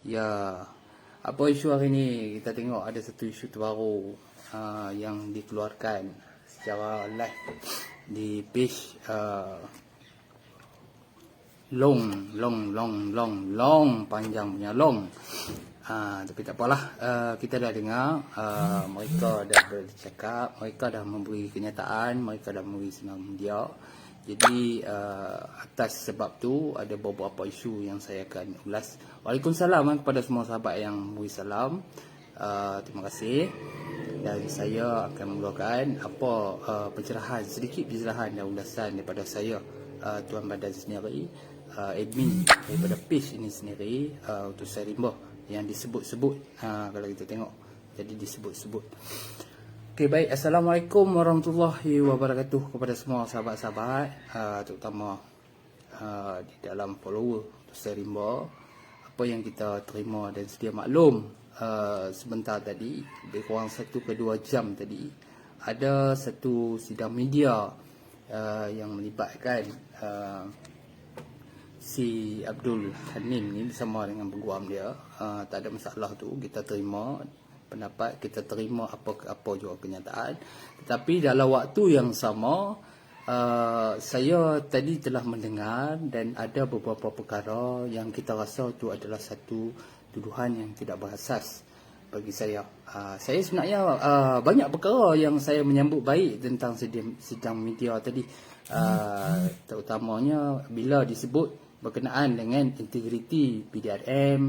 Ya, apa isu hari ni? Kita tengok ada satu isu terbaru yang dikeluarkan secara live di page long panjang punya long. Tapi tak apalah, kita dah dengar, mereka dah bercakap, mereka dah memberi kenyataan, mereka dah memberi senang media. Jadi atas sebab tu ada beberapa isu yang saya akan ulas. Waalaikumsalam kepada semua sahabat yang memberi salam. Terima kasih. Dan saya akan mengeluarkan pencerahan, sedikit pencerahan dan ulasan daripada saya, Tuan Badan sendiri, admin daripada page ini sendiri, Utusan Rimba yang disebut-sebut, kalau kita tengok jadi disebut-sebut. Okay, baik. Assalamualaikum warahmatullahi wabarakatuh kepada semua sahabat-sahabat, terutama di dalam follower Utusan Rimba. Apa yang kita terima dan sedia maklum, sebentar tadi, lebih kurang 1 ke 2 jam tadi, ada satu sidang media yang melibatkan si Abdul Hanim ni bersama dengan peguam dia. Tak ada masalah tu, kita terima pendapat, kita terima apa juga kenyataan. Tetapi dalam waktu yang sama, saya tadi telah mendengar dan ada beberapa perkara yang kita rasa itu adalah satu tuduhan yang tidak berasas bagi saya. Saya sebenarnya banyak perkara yang saya menyambut baik tentang sidang media tadi, terutamanya bila disebut berkenaan dengan integriti PDRM,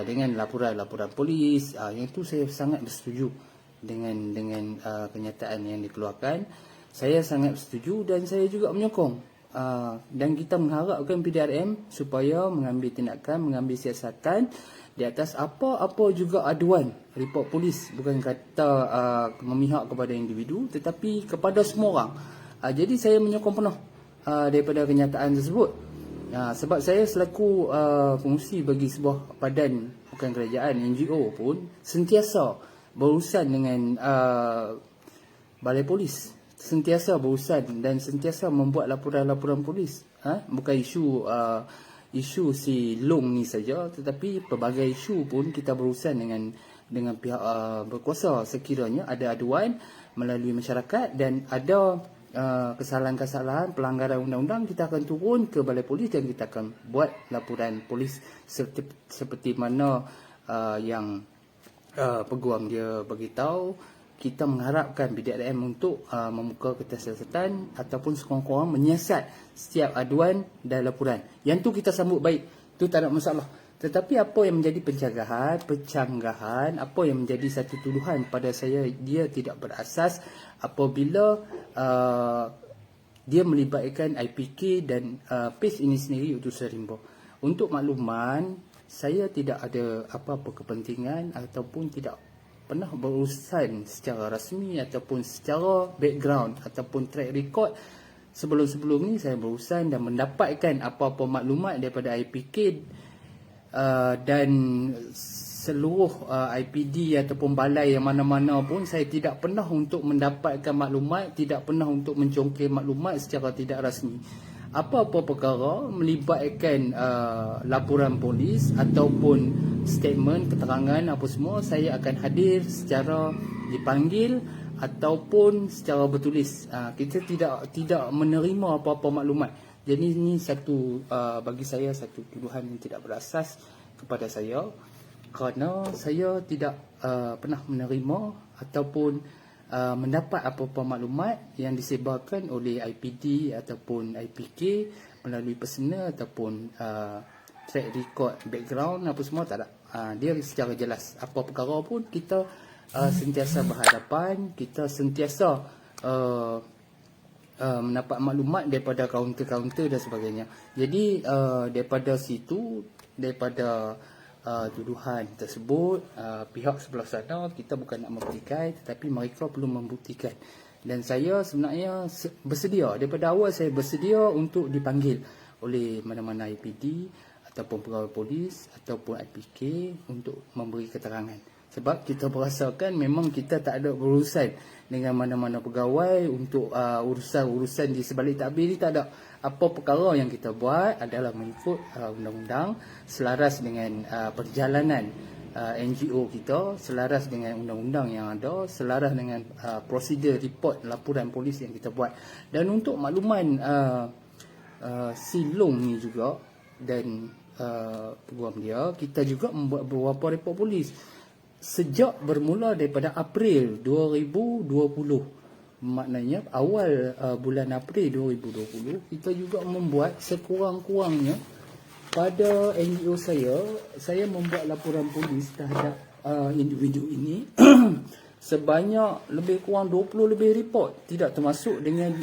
dengan laporan-laporan polis. Yang itu saya sangat bersetuju dengan kenyataan yang dikeluarkan. Saya sangat setuju dan saya juga menyokong, dan kita mengharapkan PDRM supaya mengambil tindakan, mengambil siasatan di atas apa-apa juga aduan report polis, bukan kata memihak kepada individu tetapi kepada semua orang. Jadi saya menyokong penuh daripada kenyataan tersebut. Sebab saya selaku pengurusi bagi sebuah badan bukan kerajaan, NGO pun, sentiasa berurusan dengan balai polis, sentiasa berurusan dan sentiasa membuat laporan-laporan polis. Bukan isu si Long ni saja, tetapi pelbagai isu pun kita berurusan dengan pihak berkuasa. Sekiranya ada aduan melalui masyarakat dan ada kesalahan-kesalahan pelanggaran undang-undang, kita akan turun ke balai polis dan kita akan buat laporan polis seperti mana yang peguam dia beritahu. Kita mengharapkan PDRM untuk membuka kertas siasatan ataupun sekurang-kurang menyiasat setiap aduan dan laporan. Yang tu kita sambut baik, tu tak ada masalah. Tetapi apa yang menjadi pencanggahan, apa yang menjadi satu tuduhan pada saya, dia tidak berasas apabila dia melibatkan IPK dan PACE ini sendiri, Utusan Rimba. Untuk makluman, saya tidak ada apa-apa kepentingan ataupun tidak pernah berurusan secara rasmi ataupun secara background ataupun track record. Sebelum-sebelum ni saya berurusan dan mendapatkan apa-apa maklumat daripada IPK dan seluruh IPD ataupun balai yang mana-mana pun, saya tidak pernah untuk mendapatkan maklumat, tidak pernah untuk mencongkir maklumat secara tidak rasmi. Apa-apa perkara melibatkan laporan polis ataupun statement, keterangan apa semua, saya akan hadir secara dipanggil ataupun secara bertulis. Kita tidak menerima apa-apa maklumat. Jadi ini satu bagi saya satu tuduhan yang tidak berasas kepada saya, kerana saya tidak pernah menerima ataupun mendapat apa-apa maklumat yang disebarkan oleh IPD ataupun IPK melalui personal ataupun track record background apa semua, tak ada. Dia secara jelas, apa perkara pun kita sentiasa berhadapan, kita sentiasa mendapat maklumat daripada kaunter-kaunter dan sebagainya. Jadi daripada situ, daripada tuduhan tersebut, pihak sebelah sana, kita bukan nak membuktikan tetapi mereka perlu membuktikan. Dan saya sebenarnya bersedia, daripada awal saya bersedia untuk dipanggil oleh mana-mana IPD ataupun pegawai polis ataupun IPK untuk memberi keterangan. Sebab kita merasakan memang kita tak ada berurusan dengan mana-mana pegawai untuk urusan-urusan di sebalik tabir ni, tak ada. Apa perkara yang kita buat adalah mengikut undang-undang, selaras dengan perjalanan NGO kita, selaras dengan undang-undang yang ada, selaras dengan prosedur report laporan polis yang kita buat. Dan untuk makluman si Long ni juga dan peguam dia, kita juga membuat beberapa report polis sejak bermula daripada April 2020. Maknanya awal bulan April 2020 kita juga membuat sekurang-kurangnya pada NGO saya membuat laporan polis terhadap individu ini sebanyak lebih kurang 20 lebih report, tidak termasuk dengan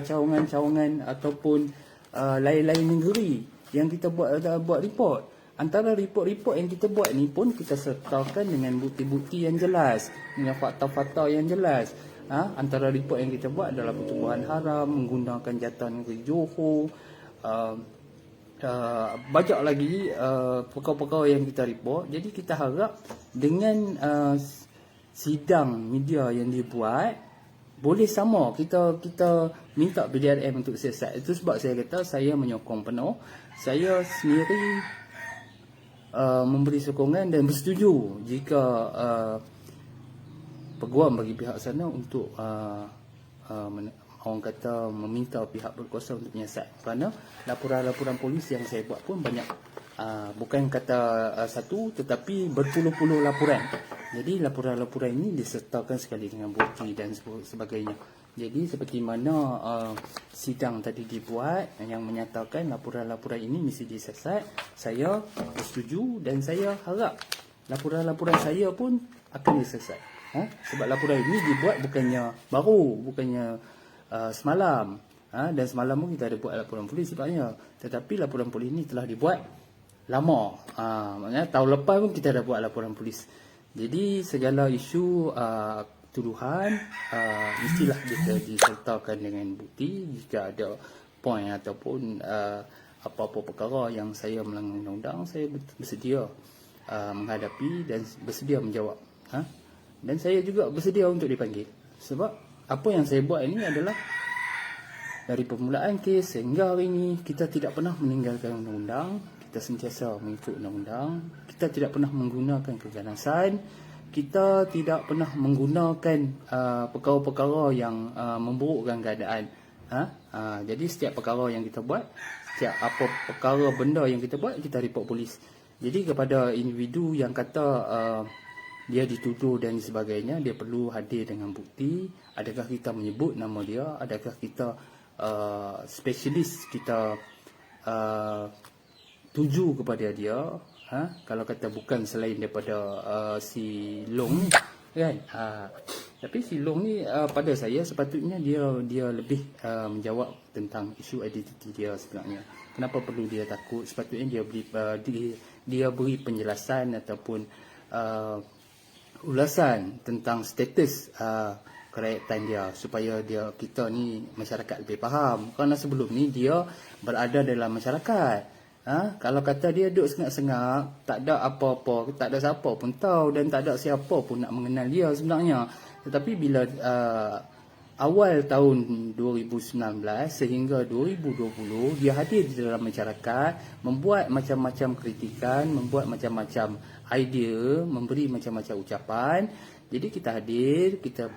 cawangan-cawangan ataupun lain-lain negeri yang kita buat report. Antara report-report yang kita buat ni pun kita sertakan dengan bukti-bukti yang jelas, dengan fakta-fakta yang jelas. Antara report yang kita buat adalah pertubuhan haram, menggunakan jatan negeri Johor, banyak lagi perkara-perkara yang kita report. Jadi kita harap dengan sidang media yang dibuat boleh sama, kita minta PDRM untuk siasat. Itu sebab saya kata saya menyokong penuh. Saya sendiri memberi sokongan dan bersetuju jika peguam bagi pihak sana untuk orang kata meminta pihak berkuasa untuk menyiasat. Kerana laporan-laporan polis yang saya buat pun banyak, bukan kata satu tetapi berpuluh-puluh laporan. Jadi laporan-laporan ini disertakan sekali dengan bukti dan sebagainya. Jadi seperti mana sidang tadi dibuat yang menyatakan laporan-laporan ini mesti disiasat, saya bersetuju dan saya harap laporan-laporan saya pun akan disiasat. Sebab laporan ini dibuat bukannya baru, bukannya semalam. Dan semalam pun kita ada buat laporan polis sebabnya. Tetapi laporan polis ini telah dibuat lama. Maknanya tahun lepas pun kita dah buat laporan polis. Jadi segala isu tuduhan mestilah kita disertakan dengan bukti. Jika ada poin ataupun apa-apa perkara yang saya melanggar undang-undang, saya bersedia menghadapi dan bersedia menjawab. Dan saya juga bersedia untuk dipanggil. Sebab apa yang saya buat ini adalah dari permulaan kes sehingga hari ini kita tidak pernah meninggalkan undang-undang. Kita sentiasa mengikut undang-undang. Kita tidak pernah menggunakan keganasan. Kita tidak pernah menggunakan perkara-perkara yang memburukkan keadaan. Jadi setiap perkara yang kita buat, setiap apa perkara benda yang kita buat, kita report polis. Jadi kepada individu yang kata dia dituduh dan sebagainya, dia perlu hadir dengan bukti. Adakah kita menyebut nama dia? Adakah kita spesialis kita tuju kepada dia? Kalau kata bukan selain daripada si Long ni, kan? Tapi si Long ni pada saya sepatutnya dia lebih menjawab tentang isu identiti dia sebenarnya. Kenapa perlu dia takut? Sepatutnya dia beri penjelasan ataupun ulasan tentang status kerajaan dia supaya kita ni masyarakat lebih faham. Kerana sebelum ni dia berada dalam masyarakat. Kalau kata dia duduk sengak-sengak, tak ada apa-apa, tak ada siapa pun tahu dan tak ada siapa pun nak mengenal dia sebenarnya. Tetapi bila awal tahun 2019 sehingga 2020 dia hadir di dalam masyarakat, membuat macam-macam kritikan, membuat macam-macam idea, memberi macam-macam ucapan. Jadi kita hadir, kita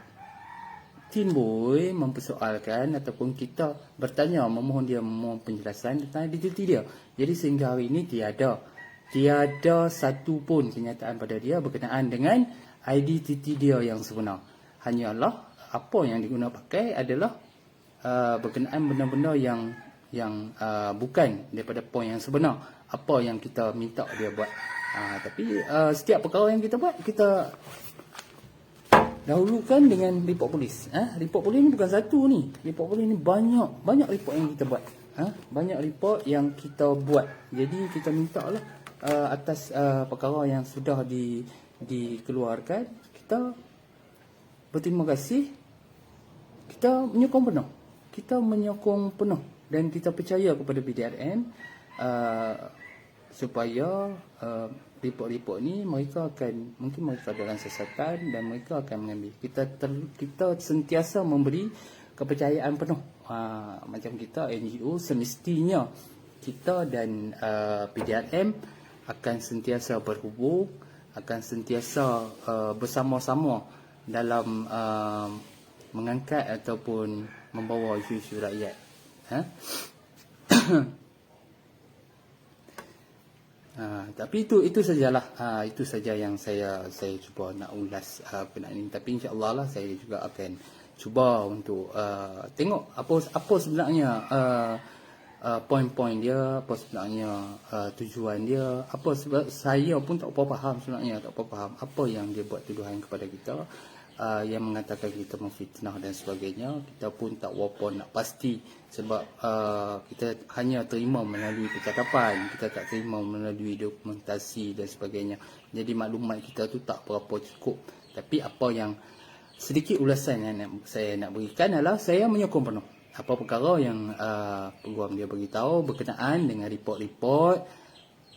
timbul mempersoalkan ataupun kita bertanya, memohon dia memohon penjelasan tentang identiti dia. Jadi sehingga hari ini tiada satu pun kenyataan pada dia berkenaan dengan identiti dia yang sebenar. Hanyalah apa yang diguna pakai adalah berkenaan benda-benda yang bukan daripada poin yang sebenar, apa yang kita minta dia buat. Tapi setiap perkara yang kita buat, kita dahulukan dengan report polis. Report polis ni bukan satu ni. Report polis ni banyak report yang kita buat. Banyak report yang kita buat. Jadi kita minta lah atas perkara yang sudah dikeluarkan, kita berterima kasih. Kita menyokong penuh. Kita menyokong penuh dan kita percaya kepada PDRM supaya report-report ni mereka akan, mungkin mereka dalam siasatan dan mereka akan mengambil. Kita sentiasa memberi kepercayaan penuh. Macam kita NGO, semestinya kita dan PDRM akan sentiasa berhubung, akan sentiasa bersama-sama dalam mengangkat ataupun membawa isu-isu rakyat. Tapi itu sajalah. Itu saja yang saya cuba nak ulas berkenaan ini. Tapi insya-Allah lah saya juga akan cuba untuk tengok apa sebenarnya poin-poin dia, apa sebenarnya tujuan dia, apa sebab saya pun tak apa faham sebenarnya, tak apa faham apa yang dia buat tuduhan kepada kita, yang mengatakan kita memfitnah dan sebagainya. Kita pun tak apa nak pasti sebab kita hanya terima melalui percakapan, kita tak terima melalui dokumentasi dan sebagainya. Jadi maklumat kita tu tak berapa cukup. Tapi apa yang sedikit ulasan yang saya nak berikan adalah saya menyokong penuh apa perkara yang peguam dia beritahu berkenaan dengan report-report.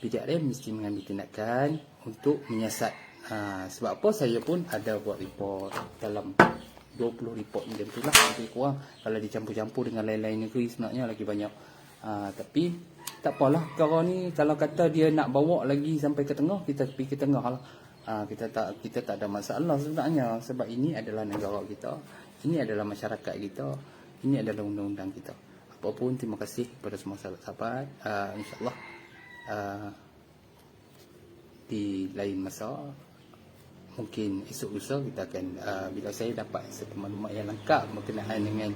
PDRM mesti mengambil tindakan untuk menyiasat. Sebab apa saya pun ada buat report dalam 20 report macam tu lah, lebih kurang. Kalau dicampur-campur dengan lain-lain negeri sebenarnya lagi banyak. Tapi tak apalah, perkara ni kalau kata dia nak bawa lagi sampai ke tengah, kita pergi ke tengah lah. Kita tak ada masalah sebenarnya, sebab ini adalah negara kita, ini adalah masyarakat kita, ini adalah undang-undang kita. Apapun, terima kasih kepada semua sahabat-sahabat. InsyaAllah di lain masa, mungkin esok lusa kita akan bila saya dapat satu maklumat yang lengkap berkenaan dengan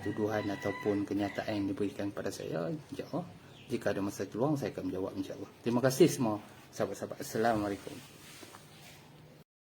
tuduhan ataupun kenyataan yang diberikan kepada saya, insyaAllah jika ada masa luang saya akan menjawab insyaAllah. Terima kasih semua sahabat-sahabat. Assalamualaikum.